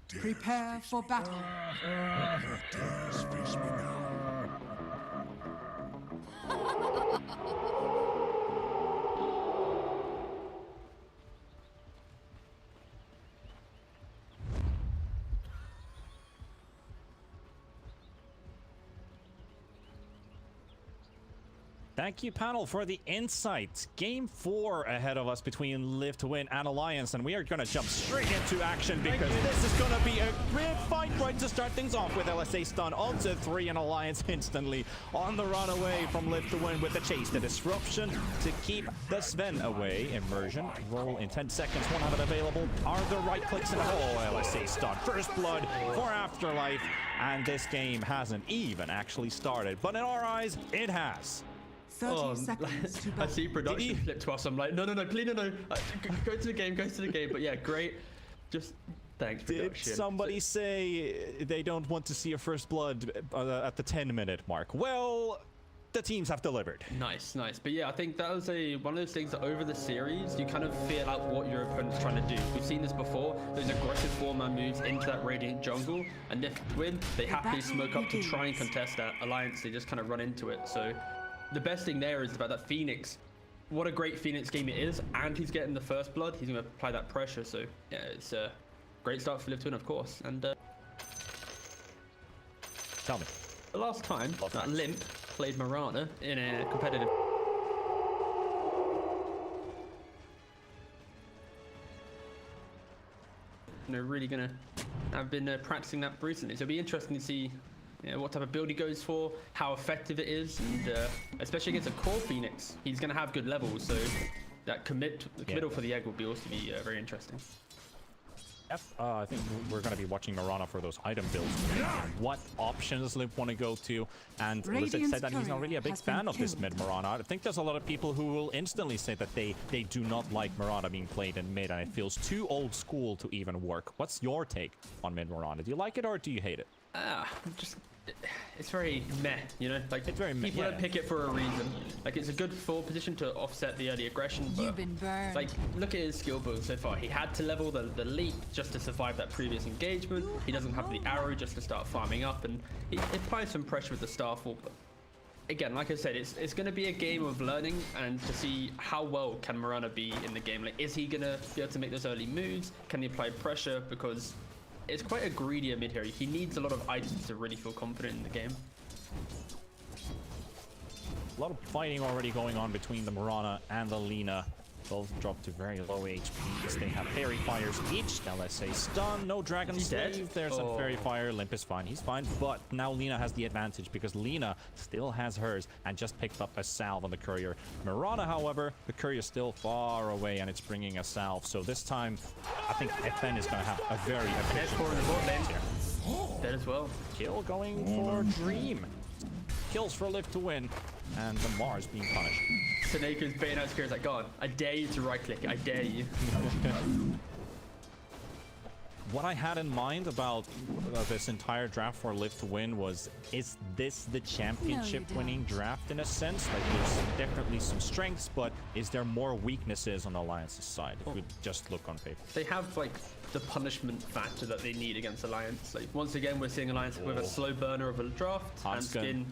Prepare for battle. Face me now. Thank you, panel, for the insight. Game 4 ahead of us between Live to Win and Alliance, and we are going to jump straight into action because this is going to be a great fight right to start things off with LSA stun onto 3 and Alliance instantly on the run away from Live to Win with the chase, the disruption to keep the Sven away. Immersion, roll in 10 seconds, 100 available. Are the right clicks in all? LSA stun, first blood for Afterlife, and this game hasn't even actually started, but in our eyes, it has. 30 seconds to I see production flip to us. I'm like, no, please, no. Go to the game, But yeah, great. Just thanks, production. Did somebody say they don't want to see a first blood at the 10-minute mark? Well, the teams have delivered. Nice. But yeah, I think that was one of those things that over the series, you kind of feel out what your opponent's trying to do. We've seen this before. Those aggressive 4-man moves into that Radiant jungle. And if they win, they happily smoke up to try and contest that. Alliance, they just kind of run into it. So the best thing there is about that Phoenix. What a great Phoenix game it is, and he's getting the first blood. He's going to apply that pressure, so yeah, it's a great start for Live to Win, of course. And tell me, the last time that Limp played Mirana in a competitive, really going to have been practicing that recently. So it'll be interesting to see what type of build he goes for, how effective it is, and especially against a core Phoenix, he's going to have good levels, so that committal for the egg will also be very interesting. Yep, I think we're going to be watching Mirana for those item builds. What options Limp want to go to, and Lizard said that he's not really a big fan of this mid Mirana. I think there's a lot of people who will instantly say that they do not like Mirana being played in mid, and it feels too old school to even work. What's your take on mid Mirana? Do you like it or do you hate it? It's very meh, like it's very meh, people don't pick it for a reason. Like, it's a good full position to offset the early aggression, but you've been burned. Like, look at his skill build so far. He had to level the leap just to survive that previous engagement. He doesn't have the arrow just to start farming up, and he applies some pressure with the Starfall. But again, like I said, it's going to be a game of learning and to see how well can Mirana be in the game. Like, is he going to be able to make those early moves? Can he apply pressure? Because it's quite a greedier mid here. He needs a lot of items to really feel confident in the game. A lot of fighting already going on between the Mirana and the Lina. Both dropped to very low HPs. They have Fairy Fires each. Now let's say stun, no Dragon Slave. There's a Fairy Fire. Limp is fine. He's fine. But now Lina has the advantage because Lina still has hers and just picked up a salve on the courier. Mirana, however, the courier is still far away and it's bringing a salve. So this time, I think FN is going to have a very efficient here. Dead as well. Kill going for Dream. Kills for Live to Win. And the Mars being punished. Seneca's baiting out Spears like, God, I dare you to right click. I dare you. What I had in mind about this entire draft for Live to Win was, is this the championship winning draft in a sense? Like, there's definitely some strengths, but is there more weaknesses on Alliance's side if we just look on paper? They have, like, the punishment factor that they need against Alliance. Like, once again, we're seeing Alliance with a slow burner of a draft and Skin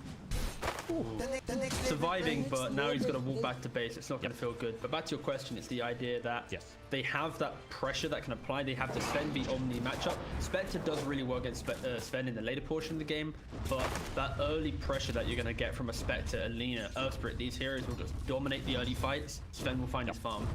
surviving, but now he's got to walk back to base. It's not going to feel good. But back to your question, it's the idea that they have that pressure that can apply. They have the Sven v Omni matchup. Spectre does really well against Sven in the later portion of the game, but that early pressure that you're going to get from a Spectre, a Lina, Earth Spirit, these heroes will just dominate the early fights. Sven will find his farm.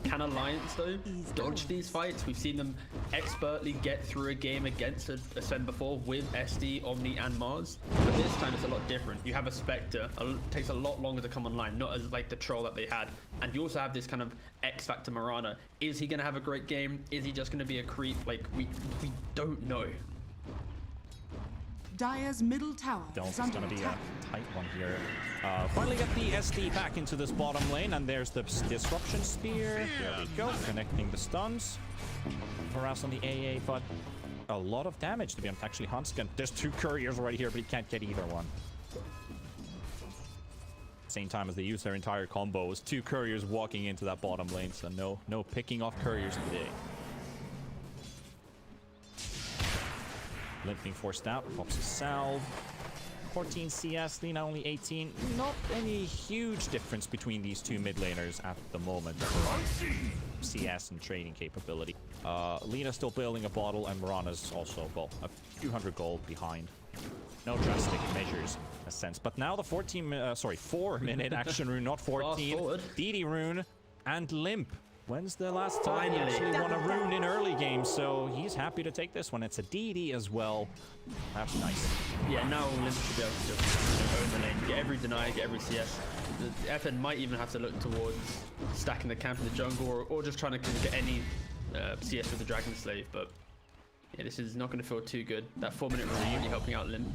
Can Alliance, though, dodge these fights? We've seen them expertly get through a game against a Sven before with SD, Omni, and Mars. But this time it's a lot different. You have a Spectre. It takes a lot longer to come online, not as like the troll that they had. And you also have this kind of X Factor Mirana. Is he going to have a great game? Is he just going to be a creep? Like, we don't know. Dire's middle tower It's going to be a tight one here. Finally get the SD back into this bottom lane, and there's the Disruption Spear. There we go, connecting the stuns. Harass on the AA, but a lot of damage to be honest. Actually, Hanskin, there's 2 couriers right here, but he can't get either one. Same time as they use their entire combos, 2 couriers walking into that bottom lane, so no picking off couriers today. Limp being forced out. Pops a salve. 14 CS, Lina only 18. Not any huge difference between these two mid laners at the moment. CS and trading capability. Lina still building a bottle, and Mirana's also, well, a few hundred gold behind. No drastic measures in a sense. But now the 4-minute action rune, not 14. DD rune and Limp. When's the last time he actually won a rune in early games? So he's happy to take this one. It's a DD as well. That's nice. Yeah, now Limp should be able to just own the lane, get every deny, get every CS. The FN might even have to look towards stacking the camp in the jungle, or just trying to get any CS with the Dragon Slave. But yeah, this is not going to feel too good. That 4-minute rune really helping out Limp.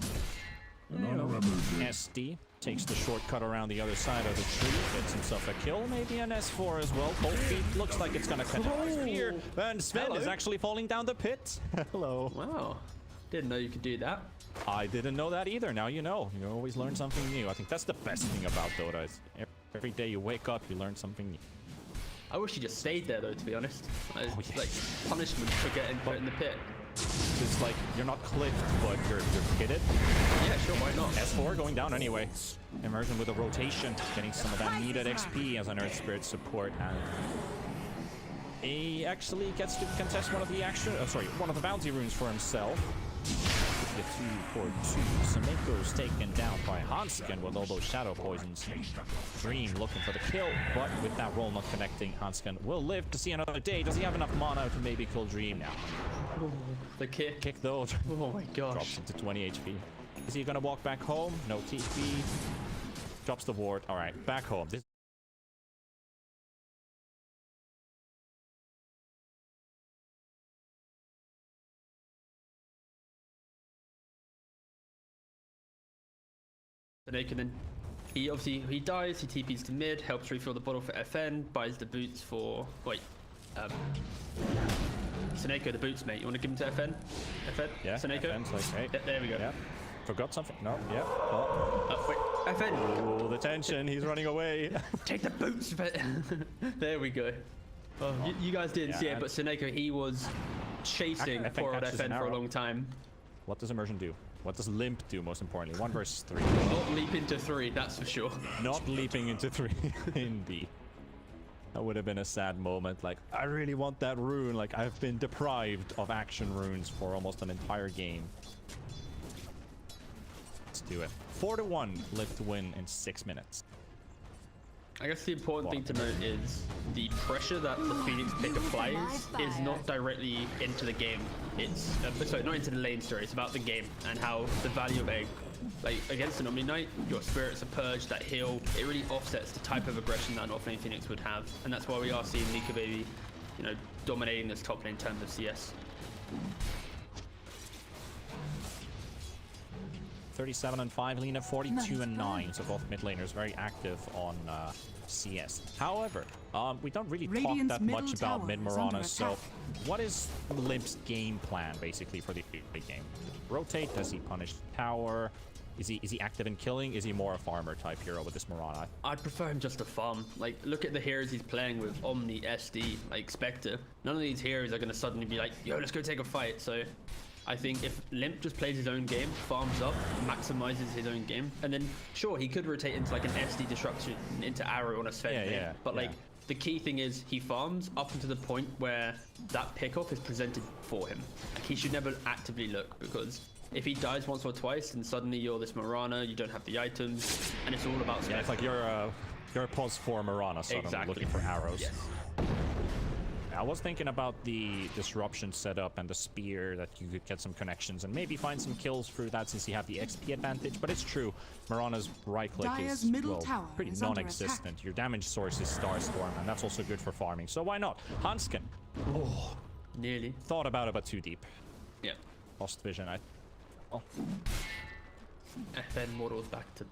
SD takes the shortcut around the other side of the tree, gets himself a kill, maybe an S4 as well. Both feet looks like it's gonna connect here, and Sven is actually falling down the pit. Hello. Wow, didn't know you could do that. I didn't know that either. Now you know. You always learn something new. I think that's the best thing about Dota. Is every day you wake up, you learn something new. I wish you just stayed there though, to be honest. It's like punishment for getting put in the pit. It's like you're not clipped, but you're pitted. Yeah, sure, why not? S4 going down anyway. Immersion with a rotation, getting some of that needed XP as an Earth Spirit support, and he actually gets to contest one of the bounty runes for himself. The 2-4-2. Sameko's taken down by Hansken with all those shadow poisons. Dream looking for the kill, but with that roll not connecting, Hansken will live to see another day. Does he have enough mana to maybe kill Dream now? Oh, the kick. Kick though. Oh my gosh. Drops into 20 HP. Is he gonna walk back home? No TP. Drops the ward. All right, back home. Snake, and then he dies, he TPs to mid, helps refill the bottle for FN, buys the boots for Seneko, the boots, mate. You want to give them to FN? FN? Yeah. Seneko? FN's like, hey. Yeah, there we go. Yeah. Forgot something? No. Yeah. Oh. Wait. FN! Oh, the tension. He's running away. Take the boots, there we go. Oh, you guys didn't see it, but Seneko, he was chasing poor old FN for a long time. What does immersion do? What does Limp do, most importantly? 1 versus 3. Not leap into 3, that's for sure. Not leaping into 3, indeed. That would have been a sad moment. Like, I really want that rune. Like, I've been deprived of action runes for almost an entire game. Let's do it. 4-1, Live to win in 6 minutes. I guess the important thing to note is the pressure that the Phoenix pick applies is not directly into the game. It's sorry, not into the lane story. It's about the game and how the value of egg, like against an Omni Knight, your spirits are purged, that heal, it really offsets the type of aggression that an offlane Phoenix would have, and that's why we are seeing Nika Baby, you know, dominating this top lane in terms of CS. 37-5, Lina 42-9. So both mid laners very active on CS. However, we don't really talk that much about mid Mirana. So what is Limp's game plan basically for the big game? Rotate? Does he punish tower? Is he active in killing? Is he more a farmer type hero with this Mirana? I'd prefer him just to farm. Like, look at the heroes he's playing with: Omni, SD, like Spectre. None of these heroes are going to suddenly be like, yo, let's go take a fight. So I think if Limp just plays his own game, farms up, maximizes his own game, and then sure, he could rotate into like an SD disruption into Arrow on a Sven but like the key thing is he farms up until the point where that pickoff is presented for him. Like, he should never actively look, because if he dies once or twice and suddenly you're this Mirana, you don't have the items, and it's all about it's like you're a pause for Mirana suddenly looking for arrows. Yes. I was thinking about the disruption setup and the spear, that you could get some connections and maybe find some kills through that since you have the XP advantage, but it's true, Mirana's right click is pretty non-existent. Your damage source is Starstorm, and that's also good for farming, so why not? Hansken. Oh, nearly. Thought about it, but too deep. Yeah. Lost vision. FN models back to...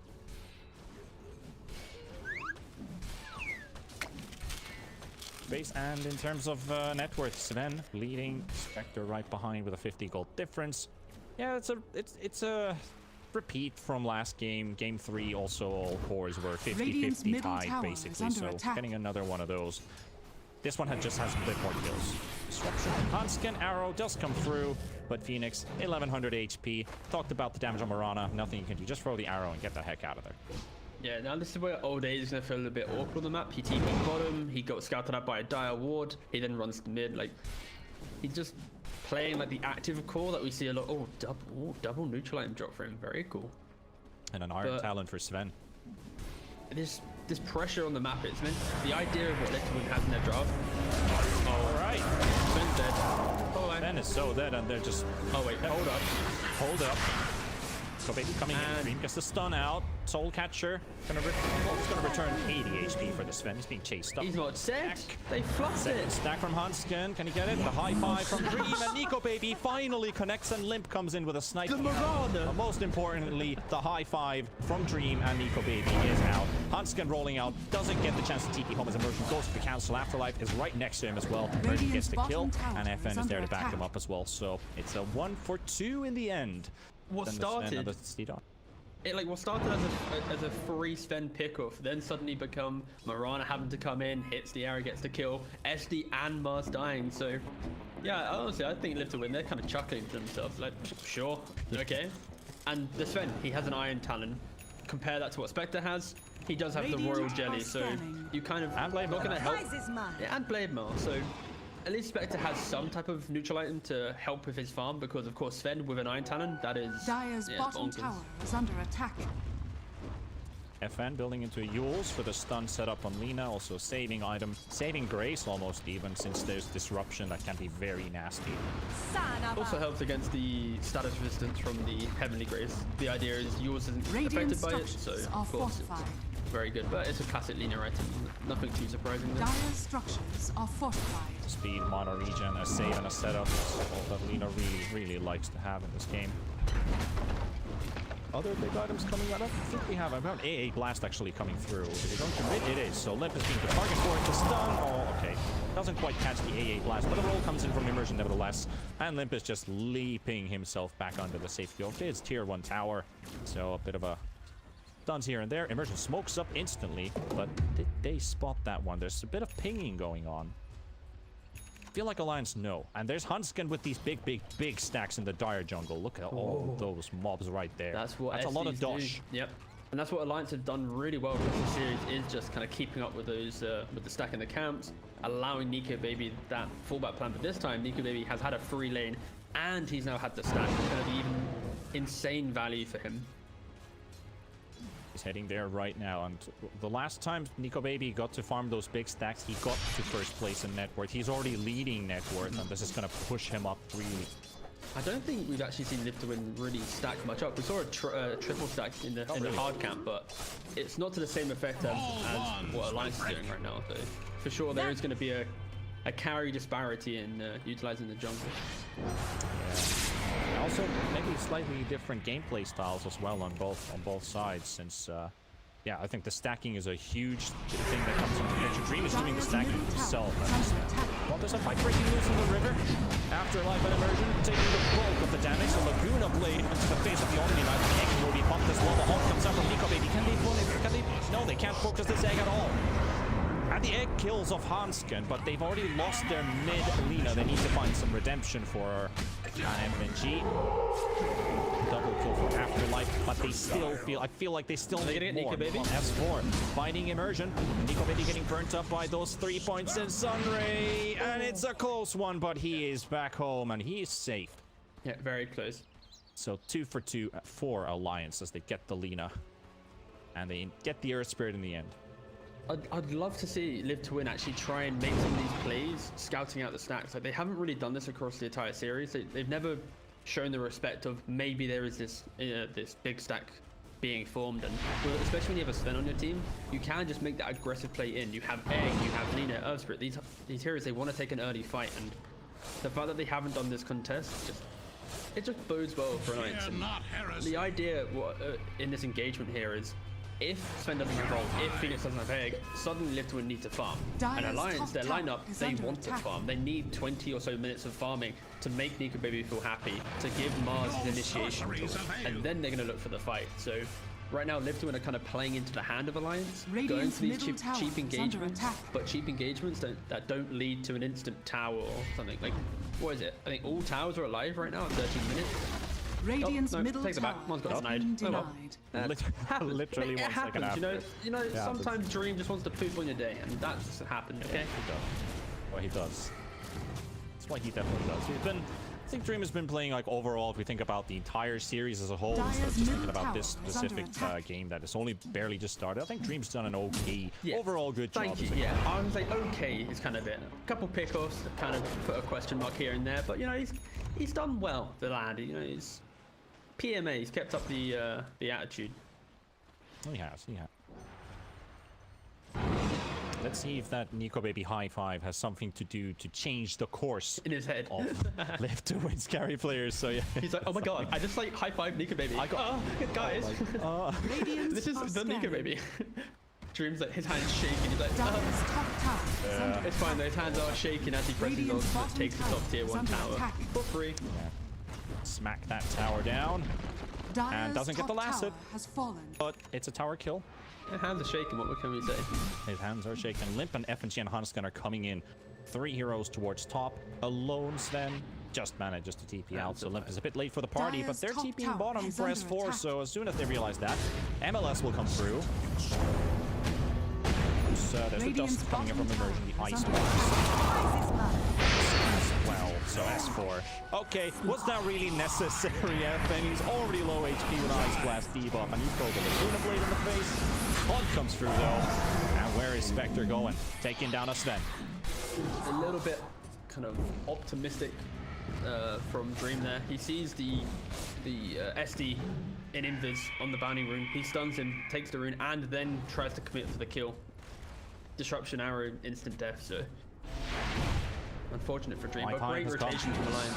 Base, and in terms of net worth, Sven leading, Spectre right behind with a 50 gold difference. Yeah, it's a repeat from last game. Game 3 also all cores were 50-50 tied basically, so getting another one of those. This one just has a bit more kills. disruption. Hanskin arrow does come through, but Phoenix 1100 HP. Talked about the damage on Mirana. Nothing you can do. Just throw the arrow and get the heck out of there. Yeah, now this is where Old Age is going to feel a little bit awkward on the map. He TP'd bottom, he got scouted out by a dire ward, he then runs to mid. Like, he's just playing like the active core that we see a lot. Oh, double neutral item drop for him. Very cool. And an Iron Talon for Sven. This pressure on the map, it's meant the idea of what Liquid has in their draft. All right. Sven's dead. Oh, Sven is so dead, and they're just... Oh, wait, hold up. Hold up. So baby coming in, Dream gets the stun out. Soul Catcher gonna return 80 HP for the Sven. He's being chased up. He's not dead. They fluffed it. Stack from Hanskin. Can he get it? The high five from Dream, and Nico Baby finally connects, and Limp comes in with a snipe. The Mirana. But most importantly, the high five from Dream, and Nico Baby is out. Hanskin rolling out, doesn't get the chance to TP home as Immersion goes to the cancel. Afterlife is right next to him as well. Immersion gets the kill, and FN is there to back him up as well. So it's a 1 for 2 in the end. What started as a free Sven pickoff, then suddenly become Mirana having to come in, hits the arrow, gets the kill, SD and Mars dying. So yeah, honestly, I think Live to Win, they're kind of chuckling to themselves, like, sure, okay. And the Sven, he has an Iron Talon. Compare that to what Spectre has. He does have the Royal Jelly, so you kind of not going to help. Yeah, and Blade Mail, so at least Spectre has some type of neutral item to help with his farm, because of course Sven with an Iron Talon, that is Dire's bottom bonkers. tower is under attack. FN building into Yules for the stun setup on Lina, also saving item, saving Grace almost even, since there's disruption that can be very nasty. Also helps against the status resistance from the Heavenly Grace. The idea is Yules isn't affected by it, so of course it's very good, but it's a classic Lina item, nothing too surprising there. Dire's structures are fortified. Speed, mono regen, a save and a setup, all that Lina really likes to have in this game. Other big items coming out. I don't think we have. I've got AA Blast actually coming through. Is it going to commit? It is. So Limp is being the target for it to stun. Oh, okay. Doesn't quite catch the AA Blast, but the roll comes in from Immersion nevertheless. And Limp is just leaping himself back under the safety of his tier 1 tower. So a bit of a stuns here and there. Immersion smokes up instantly, but did they spot that one? There's a bit of pinging going on. I feel like Alliance no. And there's Hanskin with these big stacks in the Dire jungle. Look at all those mobs right there. That's a lot of dosh. Yep. And that's what Alliance have done really well with this series, is just kind of keeping up with those, with the stack in the camps, allowing Nico Baby that fallback plan. But this time, Nico Baby has had a free lane, and he's now had the stack. It's going to be even insane value for him. He's heading there right now, and the last time Nico Baby got to farm those big stacks, he got to first place in net worth. He's already leading net worth, and this is going to push him up really. I don't think we've actually seen Live to Win really stack much up. We saw a triple stack in the hard camp, but it's not to the same effect as what Alliance is doing right now. So for sure, there is going to be a carry disparity in utilizing the jungle. Yeah. Also, maybe slightly different gameplay styles as well on both sides, since yeah, I think the stacking is a huge thing that comes into picture. Dream is doing the stacking himself. Well, there's a fight breaking loose in the river. Afterlife and Immersion taking the bulk of the damage. So Laguna Blade into the face of the Omni Knight. The egg will be pumped as well. The Hulk comes out from Nico Baby. Can they? No, they can't focus this egg at all. And the egg kills off Hanskin, but they've already lost their mid Lina. They need to find some redemption for her. And MNG. Double kill for Afterlife, but they still feel, I feel like they still need more. S4 fighting Immersion. Nico Baby getting burnt up by those 3 points in Sunray, and it's a close one, but he is back home and he is safe. Yeah, very close. So 2 for 2 for Alliance as they get the Lina, and they get the Earth Spirit in the end. I'd love to see Live to Win actually try and make some of these plays, scouting out the stacks. Like, they haven't really done this across the entire series. They've never shown the respect of maybe there is this this big stack being formed, and especially when you have a Sven on your team, you can just make that aggressive play in. You have Egg, you have Lina, Earth Spirit. These heroes, they want to take an early fight, and the fact that they haven't done this contest, it just bodes well for Alliance. The idea in this engagement here is, if Sven doesn't have roll, if Phoenix doesn't have egg, suddenly Live to Win need to farm. And Alliance, their lineup, they want to farm. They need 20 or so minutes of farming to make Nico Baby feel happy, to give Mars his initiation tool, and then they're going to look for the fight. So right now Live to Win are kind of playing into the hand of Alliance, going Radiant's for these middle tower cheap is under engagements, attack. but cheap engagements that don't lead to an instant tower or something. Like, what is it? I think all towers are alive right now at 13 minutes. Radiant's middle take it tower back. One's got has denied. been Oh, well. denied. Literally it 1 second happens, after. you know, Yeah, sometimes Dream just wants to poop on your day, and that just happened, okay? He does. Well, he does. That's what he definitely does. He's been. I think Dream has been playing like overall. If we think about the entire series as a whole, instead of just thinking about this specific game that is only barely just started, I think Dream's done an okay, overall good job. Thank you. Yeah, I would say okay is kind of it. A couple pickoffs that kind of put a question mark here and there, but you know he's done well. The lad, you know, he's PMA. He's kept up the attitude. He has. He has. Let's see if that Nico Baby High Five has something to do to change the course in his head of Live to Win scary players. So yeah, he's like, oh my god, I just like high five Nico Baby. I got guys. This is the Nico Baby. Dreams like his hand's shaking. He's like, it's fine though. His hands are shaking as he presses on, but takes the top tier 1 tower for free. Yeah. Smack that tower down, and doesn't get the last hit. But it's a tower kill. His hands are shaking, what can we say? His hands are shaking. Limp and FNG and Hanskin are coming in. 3 heroes towards top. Alone Sven just manages to TP out. So Limp is a bit late for the party, but they're TPing bottom for S4. So as soon as they realize that, MLS will come through. So there's the dust coming in from Immersion, the Ice Blast. Well, so S4. Okay, was that really necessary? FN, he's already low HP with Ice Blast debuff, and he throws the Laguna Blade in the face. Pod comes through though, and where is Spectre going? Taking down a Sven. A little bit kind of optimistic from Dream there. He sees the SD in Invis on the bounty rune. He stuns him, takes the rune, and then tries to commit for the kill. Disruption arrow, instant death. So unfortunate for Dream, but great rotation from Alliance.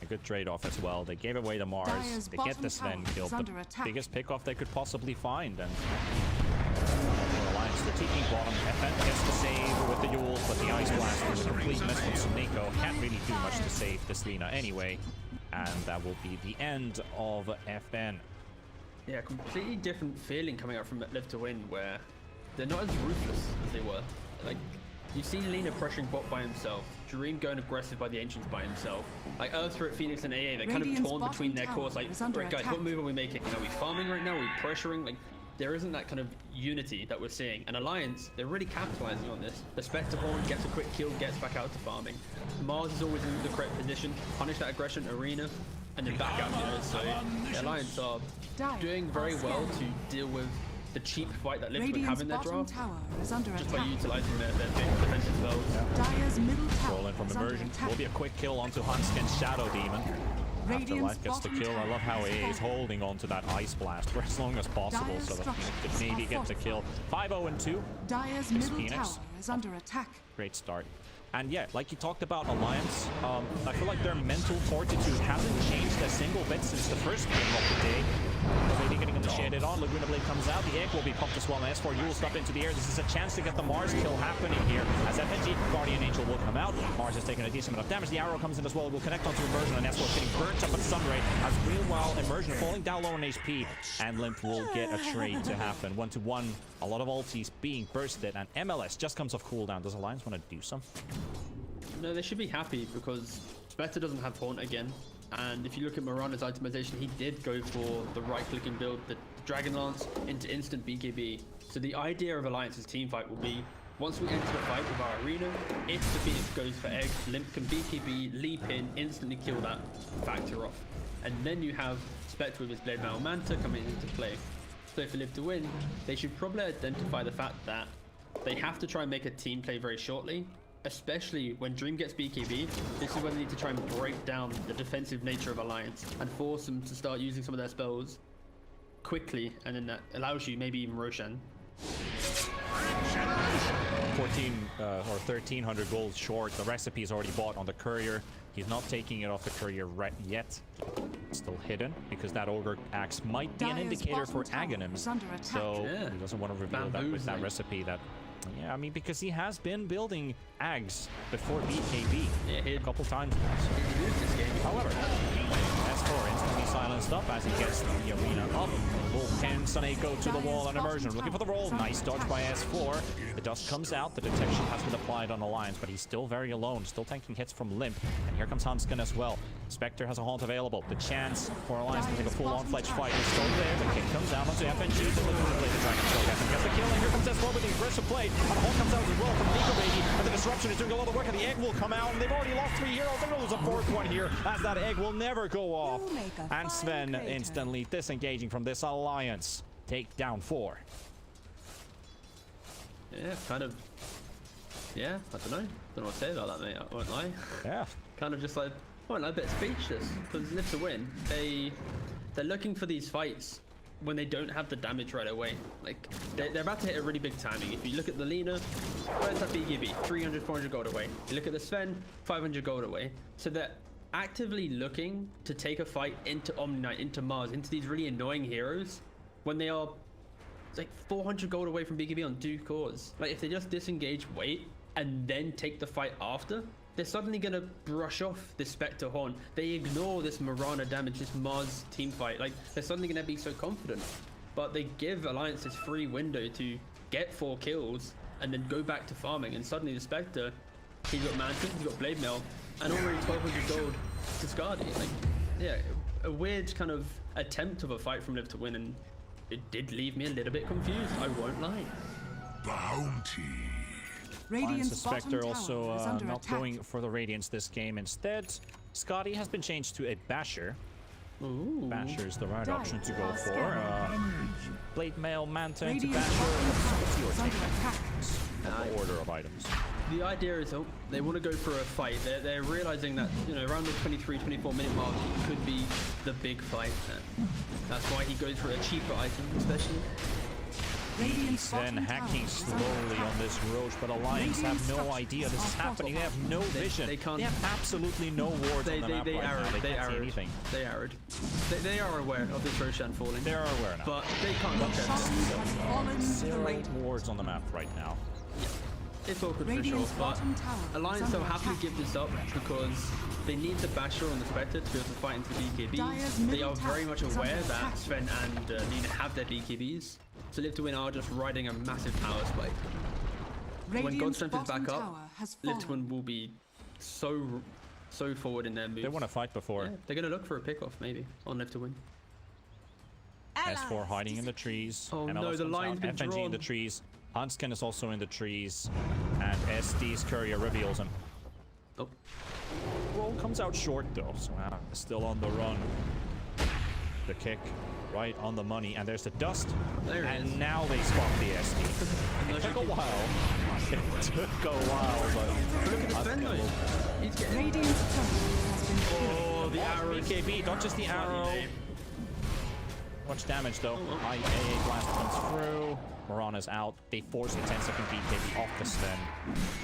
A good trade-off as well. They gave away the Mars. They get the Sven kill, but biggest pick-off they could possibly find. And for Alliance, they're taking bottom. FN gets the save with the Yules, but the Ice Blast was a complete mess from Suneko. Can't really do much to save this Lina anyway. And that will be the end of FN. Yeah, completely different feeling coming out from Live to Win, where they're not as ruthless as they were. Like, you've seen Lina pressuring bot by himself, Dream going aggressive by the Ancients by himself. Like Earththreat, Phoenix, and AA, they're kind of torn between their course. Like, right, guys, what move are we making? Are we farming right now? Are we pressuring? Like, there isn't that kind of unity that we're seeing. And Alliance, they're really capitalizing on this. The Spectre Horn gets a quick kill, gets back out to farming. Mars is always in the correct position, punish that aggression, arena, and then back out, you know. So the Alliance are doing very well to deal with the cheap fight that Live would have in their draft, just by utilizing their big defensive spells. Roll in from Immersion. Will be a quick kill onto Hanskin's Shadow Demon. Afterlife gets the kill. I love how AA is holding on to that Ice Blast for as long as possible so that he could maybe get the kill. 5-0-2. Dyer's middle tower is under attack. Great start. And yeah, like you talked about Alliance, I feel like their mental fortitude hasn't changed a single bit since the first game of the day. Maybe getting initiated on. Laguna Blade comes out. The egg will be pumped as well. And S4 Yule up into the air. This is a chance to get the Mars kill happening here. As FNG Guardian Angel will come out. Mars has taken a decent amount of damage. The arrow comes in as well. It will connect onto Immersion. And S4 getting burnt up at Sunray. As real well Immersion falling down low on HP. And Limp will get a trade to happen. 1-1. A lot of ultis being bursted. And MLS just comes off cooldown. Does Alliance want to do something? No, they should be happy because Spectre doesn't have Haunt again. And if you look at Mirana's itemization, he did go for the right-clicking build, the Dragon Lance into instant BKB. So the idea of Alliance's teamfight will be, once we enter the fight with our arena, if the Phoenix goes for egg, Limp can BKB, leap in, instantly kill that factor off. And then you have Spectre with his Blade Metal Manta coming into play. So if they live to win, they should probably identify the fact that they have to try and make a team play very shortly. Especially when Dream gets BKB, this is when they need to try and break down the defensive nature of Alliance and force them to start using some of their spells quickly, and then that allows you maybe even Roshan. 14 or 1300 gold short. The recipe is already bought on the courier. He's not taking it off the courier yet. It's still hidden because that Ogre Axe might be an indicator for Aghanims. So he doesn't want to reveal that with that recipe that Yeah, I mean, because he has been building Ags before BKB Yeah, a couple times now. So. he lose this game. However, S4 instantly silenced up as he gets the arena up. Wolf can Sunako to the wall and immersion. Looking for the roll. Nice dodge by S4. The dust comes out. The detection has been applied on Alliance, but he's still very alone. Still tanking hits from Limp. And here comes Hanskin as well. Spectre has a haunt available. The chance for Alliance to take a full-on fledged fight is still there. The kick comes out onto FNG. They're looking to play the Dragon Show. Gets the kill, and here comes S4 with the aggressive play. And the haunt comes out as well from Nico Baby. And the disruption is doing a lot of work, and the egg will come out. And they've already lost 3 heroes. They're going to lose a 4th one here, as that egg will never go off. And Sven instantly disengaging from this alliance. Take down 4. Yeah, kind of. Yeah, I don't know what to say about that, mate. I won't lie. Yeah. Kind of just like, I won't lie, a bit speechless. Because Live to Win, they're looking for these fights when they don't have the damage right away. Like, they're about to hit a really big timing. If you look at the Lina, where's that BKB? 300, 400 gold away. You look at the Sven, 500 gold away. So they're actively looking to take a fight into Omni Knight, into Mars, into these really annoying heroes when they are like 400 gold away from BKB on due cause. Like, if they just disengage, wait, and then take the fight after, they're suddenly gonna brush off this Spectre Horn. They ignore this Mirana damage, this Mars team fight. Like, they're suddenly gonna be so confident. But they give Alliance this free window to get 4 kills and then go back to farming. And suddenly the Spectre, he's got Mantis, he's got Blade Mail, and already 1200 gold to Skadi. Like, yeah, a weird kind of attempt of a fight from Live to Win, and it did leave me a little bit confused, I won't lie. Bounty. Radiant's Spectre also not going for the Radiance this game. Instead, Skadi has been changed to a Basher. Ooh. Basher is the right option to go for. Blade Mail, Manta into Basher. What's your take? The order of items. The idea is, they want to go for a fight. They're realizing that, you know, around the 23, 24 minute mark could be the big fight. That's why he goes for a cheaper item, especially. Then hacking slowly on this Roche, but Alliance have no idea this is happening. They have no vision. They have absolutely no wards on the map right now. They can't see anything. They arrowed. They are aware of this Roshan falling. They are aware now. But they can't look at it. 0 wards on the map right now. It's awkward for sure, but Alliance will happily give this up because they need the Basher on the Spectre to be able to fight into BKBs. They are very much aware that Sven and Nina have their BKBs. So Live to Win are just riding a massive power spike. When God Strength is back up, Live to Win will be so forward in their moves. They want to fight before. Yeah, they're going to look for a pickoff maybe on Live to Win. S4 hiding in the trees. Oh MLS no, the line's been FNG drawn. in the trees. Hanskin is also in the trees. And SD's courier reveals him. Oh. Roll comes out short though, so still on the run. The kick right on the money, and there's the dust. There it is. And now they spot the SD. It took a while. It took a while, but Look at the Sven though. He's getting... Oh, the arrow. BKB, not just the arrow. Much damage though. High AA blast comes through. Morana's out. They force a 10-second BKB off the Sven.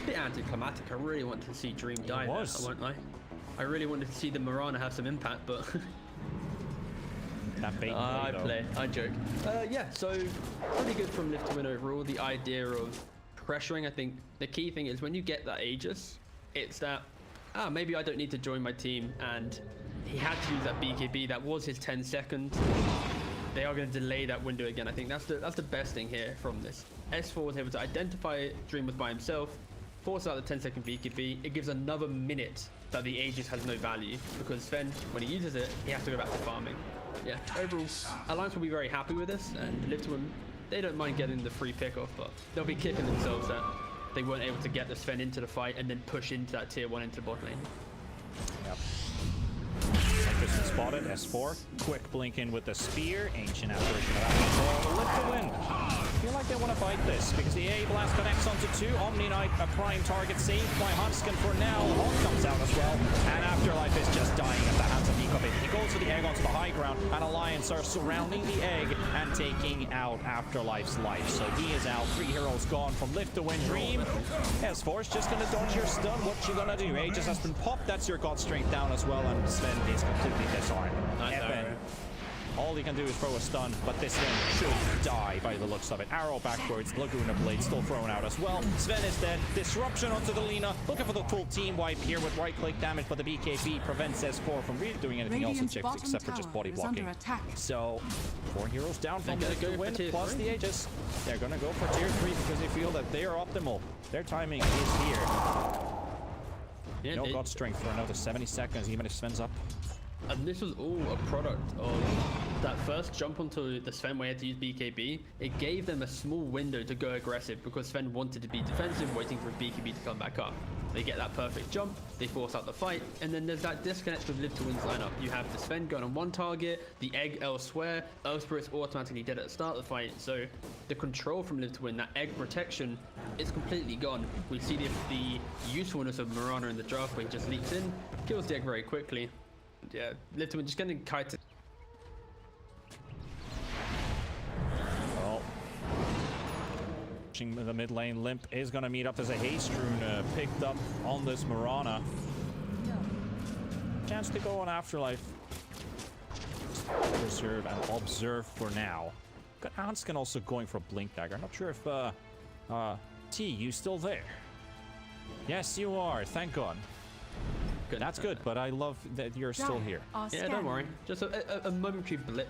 A bit anticlimactic. I really wanted to see Dream die there, I won't lie. I really wanted to see the Morana have some impact, but... That bait I play. I joke. Yeah, so pretty good from Live to Win overall. The idea of pressuring, I think the key thing is when you get that Aegis, it's that, maybe I don't need to join my team, and he had to use that BKB. That was his 10 seconds. They are going to delay that window again. I think that's the best thing here from this. S4 was able to identify Dream was by himself, force out the 10-second BKB. It gives another minute that the Aegis has no value, because Sven, when he uses it, he has to go back to farming. Yeah, overall, Alliance will be very happy with this, and Live to Win, they don't mind getting the free pickoff, but they'll be kicking themselves that they weren't able to get the Sven into the fight and then push into that tier 1 into the bot lane. Yep. Tempest spotted. S4. Quick blink in with the spear. Ancient apparition of that. Live to Win. I feel like they want to fight this because the A blast connects onto 2. Omni Knight, a prime target saved by Hanskin for now. Hawk comes out as well. And Afterlife is just dying at the hands of Nico. He goes for the egg onto the high ground. And Alliance are surrounding the egg and taking out Afterlife's life. So he is out. 3 heroes gone from Live to Win. Dream. S4's just going to dodge your stun. What you going to do? Aegis has been popped. That's your God Strength down as well. And Sven is completely disarmed. Nice All he can do is throw a stun, but this Sven should die by the looks of it. Arrow backwards, Laguna Blade still thrown out as well. Sven is dead. Disruption onto the Lina. Looking for the full team wipe here with right-click damage, but the BKB prevents S4 from really doing anything else in Chicks except for just body blocking. So, 4 heroes down from Lift to Win, plus the Aegis. They're gonna go for tier 3 because they feel that they are optimal. Their timing is here. Yeah, no God Strength for another 70 seconds, even if Sven's up. And this was all a product of that first jump onto the Sven where he had to use BKB. It gave them a small window to go aggressive because Sven wanted to be defensive, waiting for BKB to come back up. They get that perfect jump, they force out the fight, and then there's that disconnect with Live to Win's lineup. You have the Sven going on one target, the egg elsewhere, Earth Spirit's automatically dead at the start of the fight, so the control from Live to Win, that egg protection, is completely gone. We see the usefulness of Mirana in the draft where he just leaps in, kills the egg very quickly. Yeah, Live to Win just getting kited. Well, the mid lane, Limp is going to meet up as a Haste Rune picked up on this Mirana. Chance to go on Afterlife. Reserve and observe for now. Got Anskin also going for Blink Dagger. Not sure if T, you still there? Yes, you are. Thank God. Good. That's good, but I love that you're still here. Yeah, don't worry. Just a momentary blip.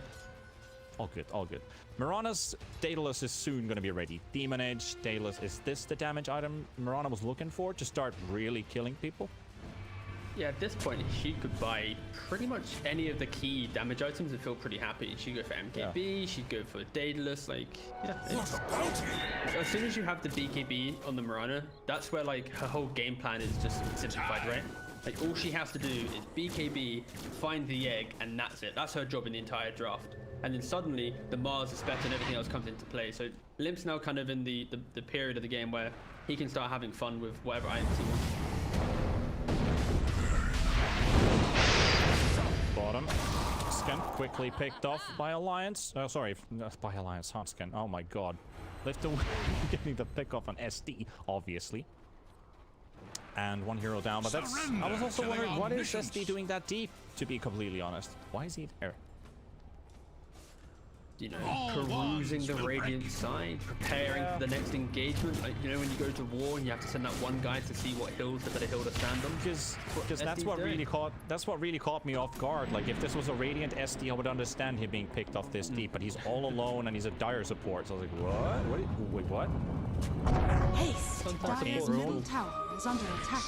All good, all good. Mirana's Daedalus is soon going to be ready. Demon Edge, Daedalus, is this the damage item Mirana was looking for to start really killing people? Yeah, at this point, she could buy pretty much any of the key damage items and feel pretty happy. She'd go for MKB, she'd go for Daedalus, like, yeah. As soon as you have the BKB on the Mirana, that's where, like, her whole game plan is just simplified, right? Like, all she has to do is BKB, find the egg, and that's it. That's her job in the entire draft. And then suddenly, the Mars, the Spectre, and everything else comes into play. So Limp's now kind of in the period of the game where he can start having fun with whatever items he wants. Bottom. Skin quickly picked off by Alliance. Oh, sorry, by Alliance, Hanskin. Oh my God. Lift away, getting the pick off on SD, obviously. And one hero down, but that's... I was also wondering, what is SD doing that deep, to be completely honest? Why is he there? You know, perusing the Radiant side, preparing for the next engagement. Like, you know, when you go to war and you have to send that one guy to see what hills the better hill to stand on. Because that's what really caught me off guard. Like, if this was a Radiant SD, I would understand him being picked off this deep, but he's all alone and he's a dire support. So I was like, what? Wait, what? Haste! Dire's middle tower is under attack.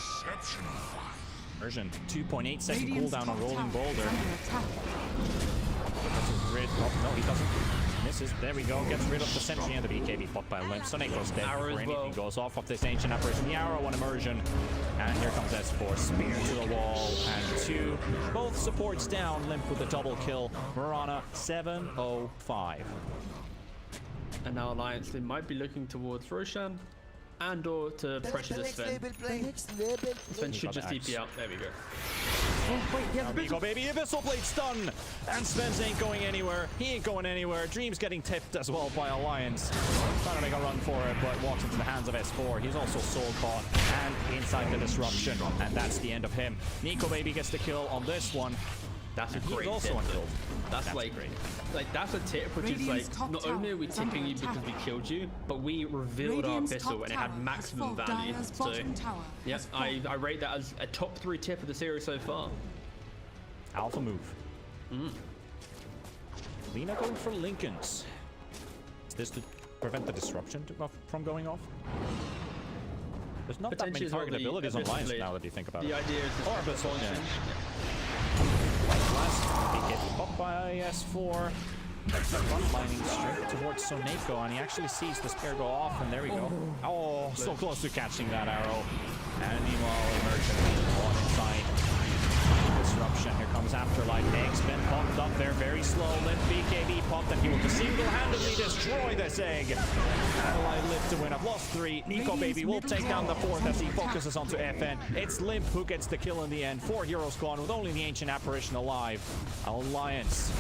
Version 2.8 second cooldown on Rolling Boulder. Rid. Oh, no, he doesn't. Misses. There we go. Gets rid of the sentry and the BKB fought by Limp. Soneko's dead before anything goes off of this ancient apparition. The arrow on immersion. And here comes S4. Spear to the wall. And 2. Both supports down. Limp with the double kill. Mirana 705. And now Alliance, they might be looking towards Roshan and or to pressure the Sven. Sven should just TP out. There we go. Oh, wait, there we go, baby. Abyssal Blade stun! And Sven's ain't going anywhere. He ain't going anywhere. Dream's getting tipped as well by Alliance. Trying to make a run for it, but walks into the hands of S4. He's also soul caught and inside the disruption. And that's the end of him. Nico, baby, gets the kill on this one. That's a great also tip. unkilled. That's like great. Like, that's a tip which is like, not only are we tipping you because we killed you, but we revealed our pistol and it had maximum value. So, yeah, I rate that as a top 3 tip of the series so far. Alpha move. Lina going for Lincolns. Is this to prevent the disruption from going off? There's not that many target abilities on Lions now that you think about it. The idea is or Abyssal, He gets popped by S4. Frontlining straight towards Soneko, and he actually sees the spear go off, and there we go. Oh, so close to catching that arrow. And meanwhile, Emergent on inside. Disruption. Here comes Afterlife. Egg's been popped up there very slow. Limp BKB popped, and he will just single-handedly destroy this egg. Adelaide Limp to win. I've lost 3. Nico baby will take down the 4th as he focuses onto FN. It's Limp who gets the kill in the end. 4 heroes gone with only the Ancient Apparition alive. Alliance.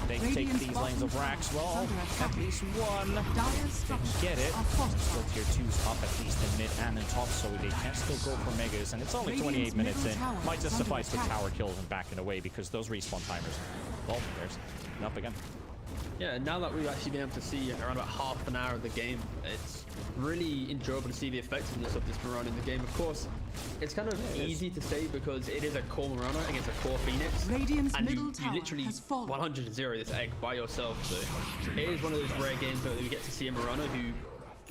They take these lanes of racks. Well, at least one didn't get it. Still tier 2's up at least in mid and in top, so they can still go for megas. And it's only 28 minutes in. Might just suffice with tower kills and backing away because those respawn timers Oh, there's up again. Yeah, now that we've actually been able to see around about half an hour of the game, it's really enjoyable to see the effectiveness of this Mirana in the game. Of course, it's kind of easy to say because it is a core Mirana against a core Phoenix. Radiant's and middle you tower literally has fallen. 100-0 this egg by yourself. So it is one of those rare games where we get to see a Mirana who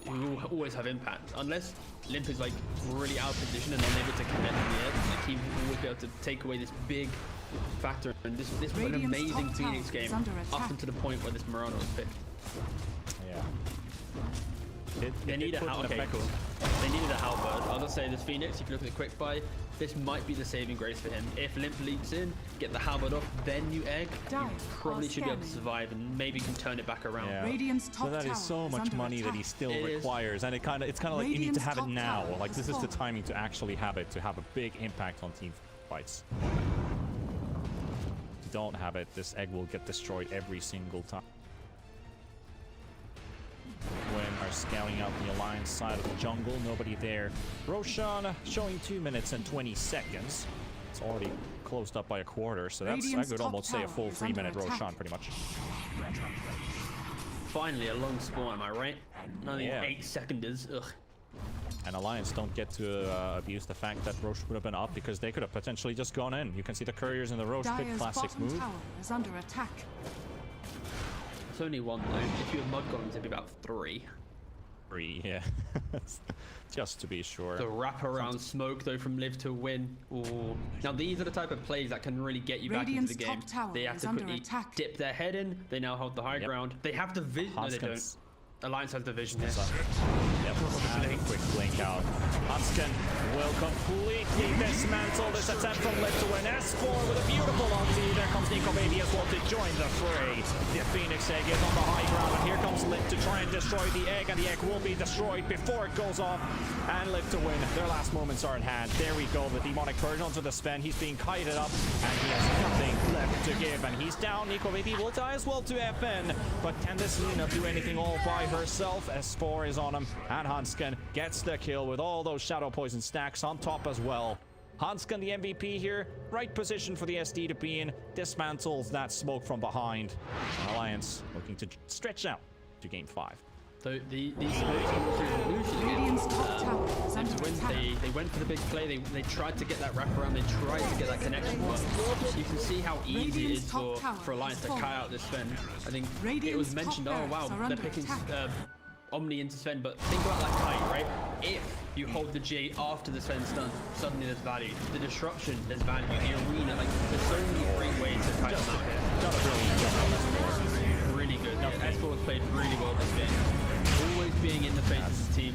will always have impact. Unless Limp is like really out of position and unable to connect in the edge, like he will always be able to take away this big factor. And this was an amazing Phoenix game up until the point where this Mirana was picked. Yeah. They need a halberd. Okay, cool. They needed a halberd. I'll just say this Phoenix, if you look at the quick buy, this might be the saving grace for him. If Limp leaps in, get the halberd off, then you egg, you probably should be able to survive and maybe can turn it back around. Yeah. So that is so much money that he still requires, and it's kind of like you need to have it now. Like this is the timing to actually have it, to have a big impact on team fights. If you don't have it, this egg will get destroyed every single time. When are scaling out the Alliance side of the jungle, nobody there. Roshan showing 2 minutes and 20 seconds. It's already closed up by a quarter, so that's, I could almost say, a full 3-minute Roshan, pretty much. Finally, a long spawn, am I right? None of these 8 seconders. Ugh. And Alliance don't get to abuse the fact that Roche would have been up, because they could have potentially just gone in. You can see the couriers in the Roche pit, classic move. Tower is under attack. It's only one though. If you have mud golems, it'd be about 3. 3, yeah. Just to be sure. The wraparound smoke though from live to win. Ooh. Now these are the type of plays that can really get you back into the game. They have to quickly dip their head in. They now hold the high ground. They have the vision. No, they don't. Alliance has the vision here. Yep, and a quick blink out. Hansken will completely dismantle this attempt from Liv to win. S4 with a beautiful ulti. There comes Nico Baby as well to join the fray. The Phoenix egg is on the high ground, and here comes Liv to try and destroy the egg, and the egg will be destroyed before it goes off. And Liv to win. Their last moments are in hand. There we go. The demonic purge onto the Sven. He's being kited up, and he has nothing left to give. And he's down. Nico Baby will die as well to FN. But can this Luna do anything all by herself? S4 is on him, and Hansken gets the kill with all those shadow poison stacks on top as well. Hansken, the MVP here, right position for the SD to be in, dismantles that smoke from behind. Alliance looking to stretch out to game 5. So these Radiant's top tower is under attack. They went for the big play. They tried to get that wraparound. They tried to get that connection. But you can see how easy it is for Alliance to cut out this Sven. I think it was mentioned. Oh wow, they're picking Omni into Sven. But think about that kite, right? If you hold the J after the Sven's done, suddenly there's value. The disruption, there's value. The arena, like there's so many great ways to kite them out here. Really good. S4 has played really well this game. Always being in the face of the team,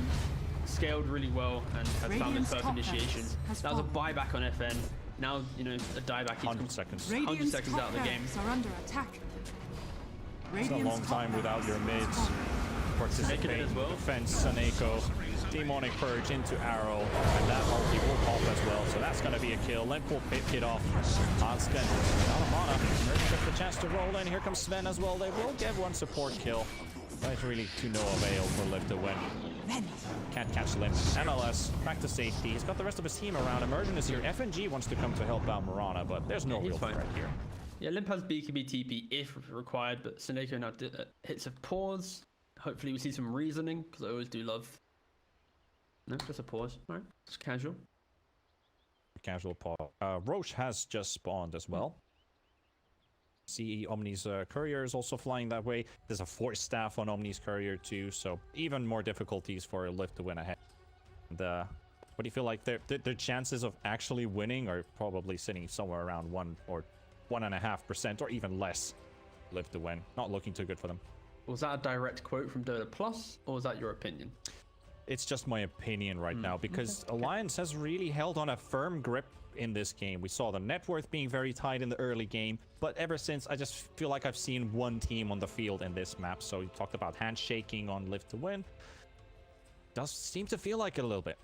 scaled really well, and has found its first initiations. That was a buyback on FN. Now, you know, a dieback. 100 seconds. 100 seconds out of the game. Are under attack. It's a long time without your mids participating. As well. Defense, Saneko, demonic purge into arrow, and that ulti will pop as well. So that's going to be a kill. Limp will pick it off. Hansken out of mana. Merchant gets the chance to roll in. Here comes Sven as well. They will get one support kill. But it's really to no avail for Liv to win. Can't catch Limp. MLS back to safety. He's got the rest of his team around. Emergent is here. FNG wants to come to help out Mirana, but there's no real threat here. Yeah, Limp has BKB TP if required, but Saneko now hits a pause. Hopefully we see some reasoning, because I always do love... No, just a pause. All right, just casual. Casual pause. Roche has just spawned as well. See Omni's courier is also flying that way. There's a force staff on Omni's courier too, so even more difficulties for Liv to win ahead. And, what do you feel like their chances of actually winning are probably sitting somewhere around 1 or 1.5% or even less. Liv to win. Not looking too good for them. Was that a direct quote from Dota Plus, or was that your opinion? It's just my opinion right now, because Alliance has really held on a firm grip in this game. We saw the net worth being very tight in the early game, but ever since, I just feel like I've seen one team on the field in this map. So you talked about handshaking on Liv to win. Does seem to feel like it a little bit.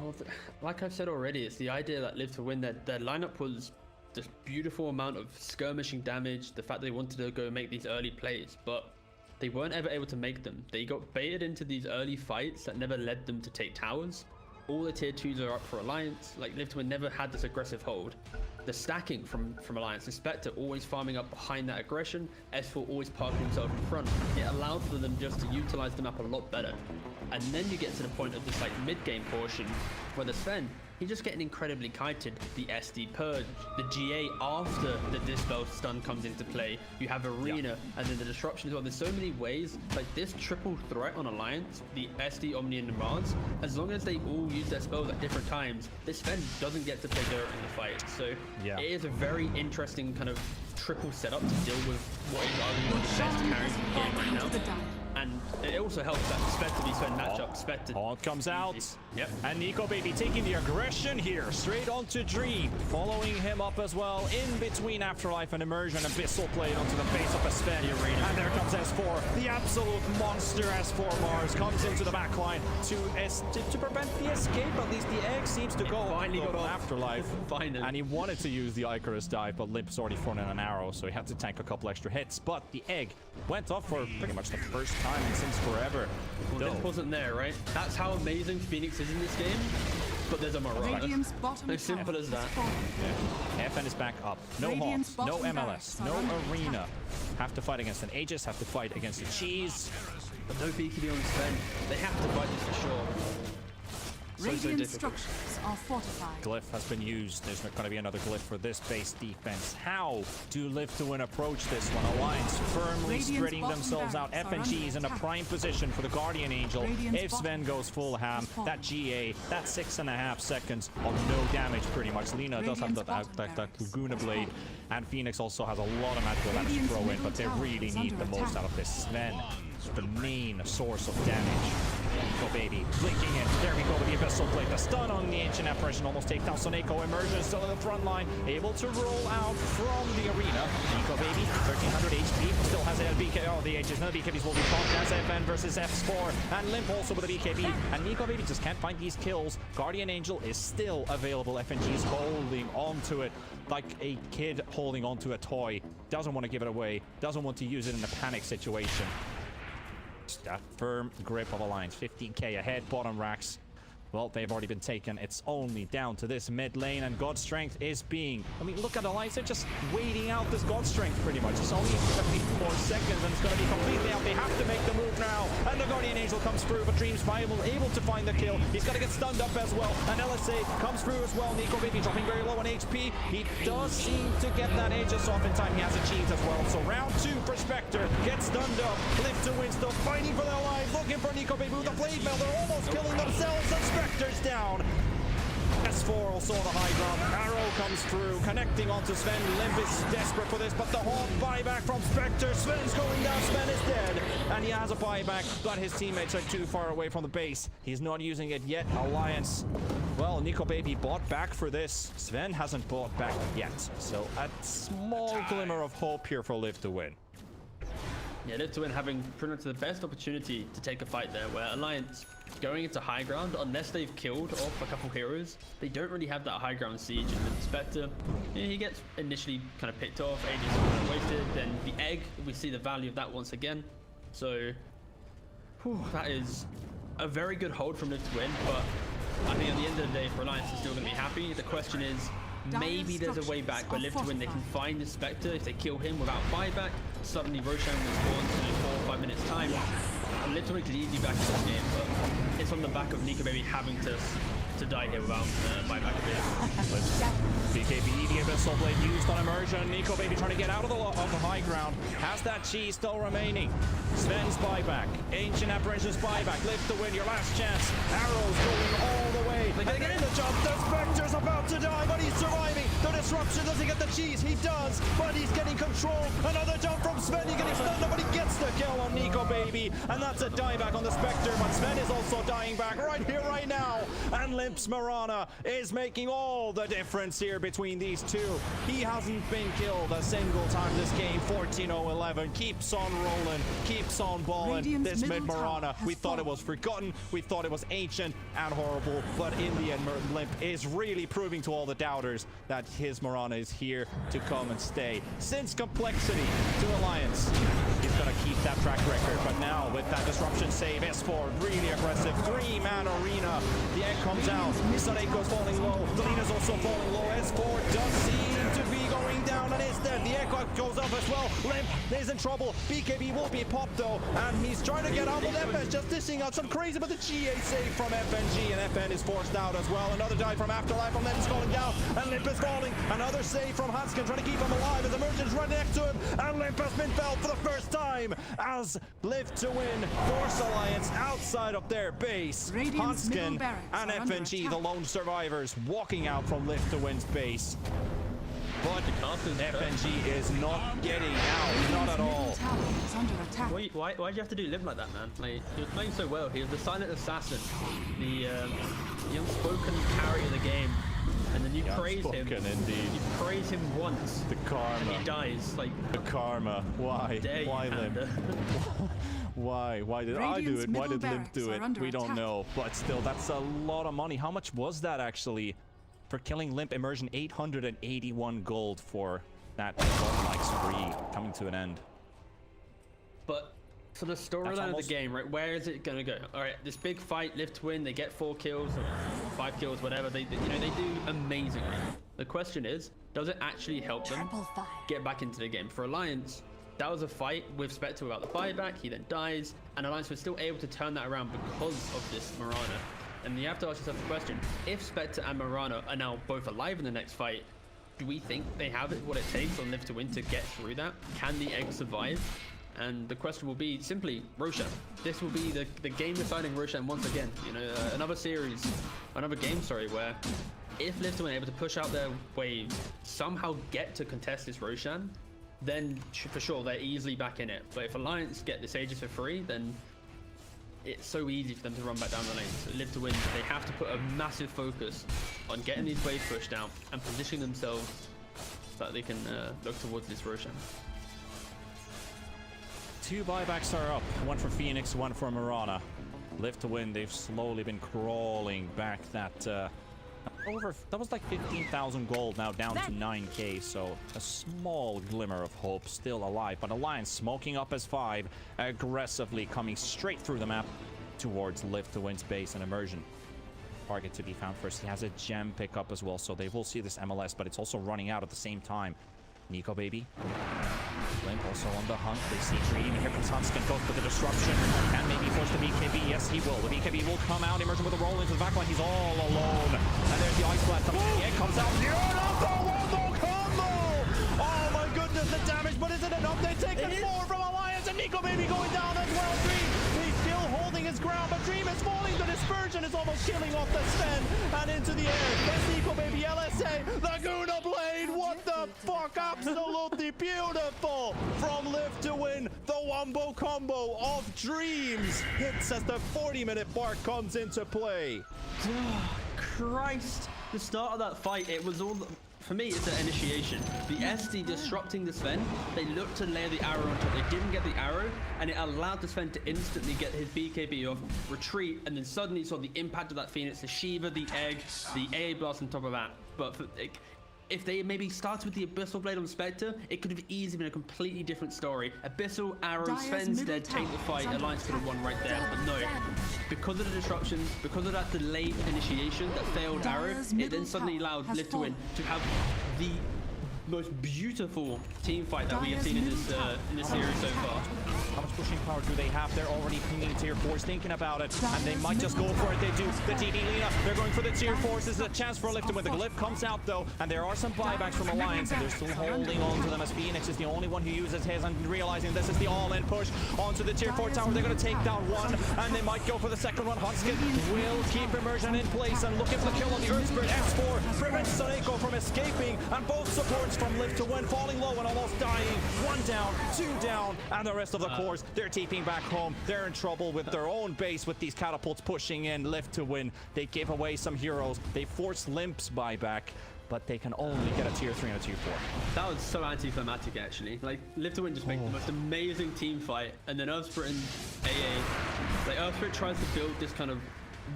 Oh, like I've said already, it's the idea that Liv to win, their lineup was this beautiful amount of skirmishing damage, the fact they wanted to go make these early plays, but they weren't ever able to make them. They got baited into these early fights that never led them to take towers. all the tier 2s are up for Alliance. Like, Live to Win never had this aggressive hold. The stacking from Alliance, Spectre always farming up behind that aggression, S4 always parking himself in front. It allowed for them just to utilize the map a lot better. And then you get to the point of this like mid-game portion where the Sven, he's just getting incredibly kited. The SD Purge, the GA after the Dispel stun comes into play. You have Arena, and then the disruption as well. There's so many ways, like this triple threat on Alliance, the SD, Omni, and Mars, as long as they all use their spells at different times, this Sven doesn't get to play dirt in the fight. So it is a very interesting kind of triple setup to deal with what is arguably one of the best carries in the game right now. And it also helps that Spectre v Sven matchup. Spectre comes out. Yep. And Nico Baby taking the aggression here, straight onto Dream, following him up as well, in between Afterlife and Immersion. Abyssal played onto the base of a Sven. And there comes S4, the absolute monster S4 Mars, comes into the back line to prevent the escape. At least the egg seems to go finally got off. Afterlife. Finally. And he wanted to use the Icarus dive, but Limp's already thrown in an arrow, so he had to tank a couple extra hits. But the egg went off for pretty much the first time since forever. Well, this wasn't there, right? That's how amazing Phoenix is in this game. But there's a Mirage. As simple as that. Yeah. FN is back up. No Hawks, no MLS, no Arena. Have to fight against an Aegis, have to fight against a Cheese. But no BKB on Sven. They have to fight this for sure. Radiant structures are fortified. Glyph has been used. There's not going to be another glyph for this base defense. How do Live to Win approach this one? Alliance firmly spreading themselves out. FNG is in a prime position for the Guardian Angel. If Sven goes full ham, that GA, that's 6.5 seconds of no damage pretty much. Lina does have that Laguna Blade, and Phoenix also has a lot of magical damage to throw in, but they really need the most out of this. Sven, the main source of damage. Nico Baby blinking in. There we go with the Abyssal Blade. The stun on the Ancient Apparition almost takes down Soneko. Immersion still in the front line, able to roll out from the arena. Nico Baby, 1300 HP, still has a BK. Oh, the Aegis. None of the BKBs will be caught. As FN versus F4. And Limp also with a BKB. And Nico Baby just can't find these kills. Guardian Angel is still available. FNG is holding onto it like a kid holding onto a toy. Doesn't want to give it away. Doesn't want to use it in a panic situation. That firm grip of Alliance. 15k ahead, bottom racks. Well, they've already been taken. It's only down to this mid lane, and God Strength is being... I mean, look at Alliance. They're just waiting out this God Strength pretty much. It's only 50 more seconds, and it's going to be completely out. They have to make the move now. And the Guardian Angel comes through, but Dream's able to find the kill. He's going to get stunned up as well. And LSA comes through as well. Nico Baby dropping very low on HP. He does seem to get that Aegis off in time. He has a cheese as well. So round 2 for Spectre. Gets stunned up. Live to Win still fighting for their lives. Looking for Nico Baby with the Blade Mail. They're almost killing themselves. And Spectre's down. S4 also on the high ground. Arrow comes through, connecting onto Sven. Limp is desperate for this, but the Hawk buyback from Spectre. Sven's going down. Sven is dead. And he has a buyback, but his teammates are too far away from the base. He's not using it yet. Alliance. Well, Nico Baby bought back for this. Sven hasn't bought back yet. So a small glimmer of hope here for Live to Win. Yeah, Live to Win having pretty much the best opportunity to take a fight there, where Alliance going into high ground, unless they've killed off a couple heroes, they don't really have that high ground siege. And with Spectre, he gets initially kind of picked off, Aegis kind of wasted, then the egg, we see the value of that once again. So, that is a very good hold from Live to Win, but I think at the end of the day, for Alliance, is still going to be happy. The question is, maybe there's a way back where Live to Win, they can find the Spectre. If they kill him without buyback, suddenly Roshan will spawn in 4 or 5 minutes time. And Live to Win could easily back in this game, but it's on the back of Nico Baby having to die here without buyback a bit. BKB, the Abyssal Blade used on Immersion. Nico Baby trying to get out of the high ground. Has that cheese still remaining. Sven's buyback. Ancient Apparition's buyback. Live to Win, your last chance. Arrows going all the way. And in the jump, the Spectre's about to die, but he's surviving. The disruption doesn't get the cheese. He does, but he's getting control. Another jump from Sven. He's getting stunned, but he gets the kill on Nico Baby. And that's a dieback on the Spectre, but Sven is also dying back right here, right now. And Limp's Mirana is making all the difference here between these two. He hasn't been killed a single time this game. 14-0-11. Keeps on rolling. Keeps on balling. This mid Mirana. We thought it was forgotten. We thought it was ancient and horrible. But in the end, Limp is really proving to all the doubters that his Alliance Marana is here to come and stay. Since Complexity to Alliance, he's going to keep that track record. But now with that disruption save, S4 really aggressive. 3-man arena. The egg comes out. Saneko's falling low. Delina's also falling low. S4 does seem to be going down, and is dead. The egg goes up as well. Limp is in trouble. BKB will be popped though, and he's trying to get out. But FN's just dishing out some crazy, but the GA save from FNG, and FN is forced out as well. Another dive from Afterlife, and then he's falling down, and Limp is falling. Another save from Hanskin, trying to keep him alive as Emergence right next to him, and Limp has been felled for the first time as Live to Win force Alliance outside of their base. Hanskin and FNG, the lone survivors, walking out from Live to Win's base. But FNG is not getting out, not at all. Why do you have to do Limp like that, man? Like, he was playing so well. He was the silent assassin, the unspoken carry of the game. And then you praise him. Indeed. You praise him once. The karma. And he dies. Like the karma. Why? Why Limp? Why? Why did I do it? Why did Limp do it? We don't know. But still, that's a lot of money. How much was that actually? For killing Limp, Immersion 881 gold for that like spree coming to an end. But for the storyline of the game, right, where is it gonna go? All right, this big fight, Live to Win, they get 4 kills or 5 kills, whatever. They do amazingly. The question is, does it actually help them get back into the game? For Alliance, that was a fight with Spectre without the buyback. He then dies, and Alliance was still able to turn that around because of this Marana. And you have to ask yourself the question, if Spectre and Marana are now both alive in the next fight, do we think they have what it takes on Live to Win to get through that? Can the egg survive? And the question will be simply Roshan. This will be the game deciding Roshan once again. You know, another game, where if Live to Win are able to push out their way, somehow get to contest this Roshan, then for sure they're easily back in it. But if Alliance get this Aegis for free, then it's so easy for them to run back down the lane. So Live to Win, they have to put a massive focus on getting these waves pushed out and positioning themselves so that they can look towards this Roshan. 2 buybacks are up, one for Phoenix, one for Marana. Live to Win, they've slowly been crawling back that that was like 15,000 gold, now down to 9k, so a small glimmer of hope still alive. But Alliance smoking up as 5, aggressively coming straight through the map towards Live to Win's base and Immersion. Target to be found first. He has a gem pickup as well, so they will see this MLS, but it's also running out at the same time. Nico baby. Limp also on the hunt. They see Dream. Here comes Hanskin. Goes for the disruption. And maybe force the BKB. Yes, he will. The BKB will come out. Immersion with a roll into the backline. He's all alone. And there's the ice blast coming. The egg comes out. Wombo combo! Oh my goodness, the damage. But is it enough? They take the 4 from Alliance. And Nico baby going down as well. Dream. He's still holding his ground. But Dream is falling. The dispersion is almost killing off the Sven. And into the air. There's Nico baby. LSA. Laguna Blade. What the fuck? Absolutely beautiful from Live to Win. The Wombo combo of Dreams hits as the 40-minute mark comes into play. Oh, Christ. The start of that fight, it was all... For me, it's an initiation. The SD disrupting the Sven, they looked to layer the arrow on top. They didn't get the arrow, and it allowed the Sven to instantly get his BKB off, retreat, and then suddenly saw the impact of that Phoenix, the Shiva, the egg, the A blast on top of that. But if they maybe started with the Abyssal Blade on Spectre, it could have easily been a completely different story. Abyssal, arrow, Sven's dead, take the fight. Alliance could have won right there, but no. Because of the disruptions, because of that delayed initiation, that failed arrow, it then suddenly allowed Live to Win to have the most beautiful team fight that we have seen in this series so far. How much pushing power do they have? They're already pinging tier 4s, thinking about it, and they might just go for it. They do. The TD Lina, they're going for the tier 4s. This is a chance for Live to Win. The glyph comes out though, and there are some buybacks from Alliance, and they're still holding on to them as Phoenix is the only one who uses his, and realizing this is the all-in push onto the tier 4 tower. They're going to take down one, and they might go for the second one. Hanskin will keep Immersion in place and looking for the kill on the Earth Spirit. S4 prevents Saneko from escaping, and both supports from Live to Win falling low and almost dying. 1 down, 2 down, and the rest of the cores, they're TPing back home. They're in trouble with their own base with these catapults pushing in. Live to Win. They give away some heroes. They force Limp's buyback, but they can only get a tier 3 and a tier 4. That was so anticlimactic, actually. Like, Live to Win just make the most amazing team fight, and then Earthspirit and AA, like, Earthspirit tries to build this kind of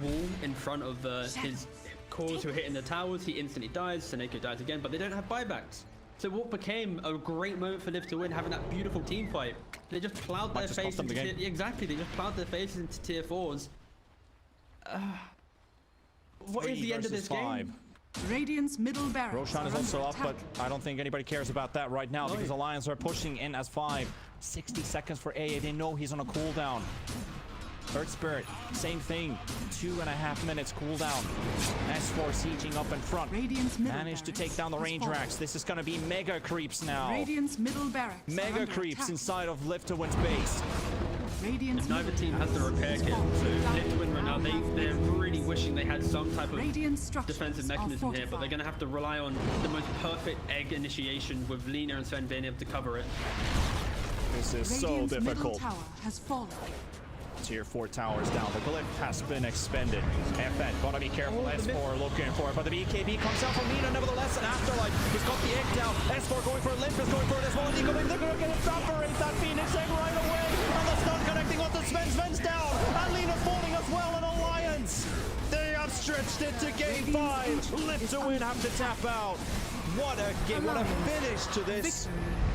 wall in front of his cores who are hitting the towers. He instantly dies. Seneko dies again, but they don't have buybacks. So what became a great moment for Liv to win, having that beautiful team fight, they just plowed their faces into exactly. They just plowed their faces into tier 4s. What is the end of this game? Radiant's middle barracks. Roshan is also up, but I don't think anybody cares about that right now because Alliance are pushing in as 5. 60 seconds for AA. They know he's on a cooldown. Earth Spirit, same thing. 2.5 minutes cooldown. S4 sieging up in front. Managed to take down the range racks. This is going to be mega creeps now. Radiant's middle barracks. Mega creeps inside of Live to Win's base. If neither team has the repair kit, so Live to Win right now, they're really wishing they had some type of defensive mechanism here, but they're going to have to rely on the most perfect egg initiation with Lina and Sven being able to cover it. This is so difficult. Tower has fallen. Tier 4 towers down. The glyph has been expended. FN, gotta be careful. S4 looking for it, but the BKB comes out from Nina nevertheless. And Afterlife, he's got the egg down. S4 going for a limp, is going for this one. They're gonna get evaporate that Phoenix egg right away. And the stun connecting onto Sven. Sven's down. And Lina falling as well in Alliance. They have stretched it to game 5. Live to Win have to tap out. What a game, what a finish to this.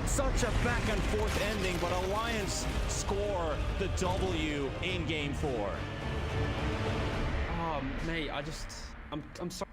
Such a back and forth ending, but Alliance score the W in game 4. Oh, mate, I'm sorry.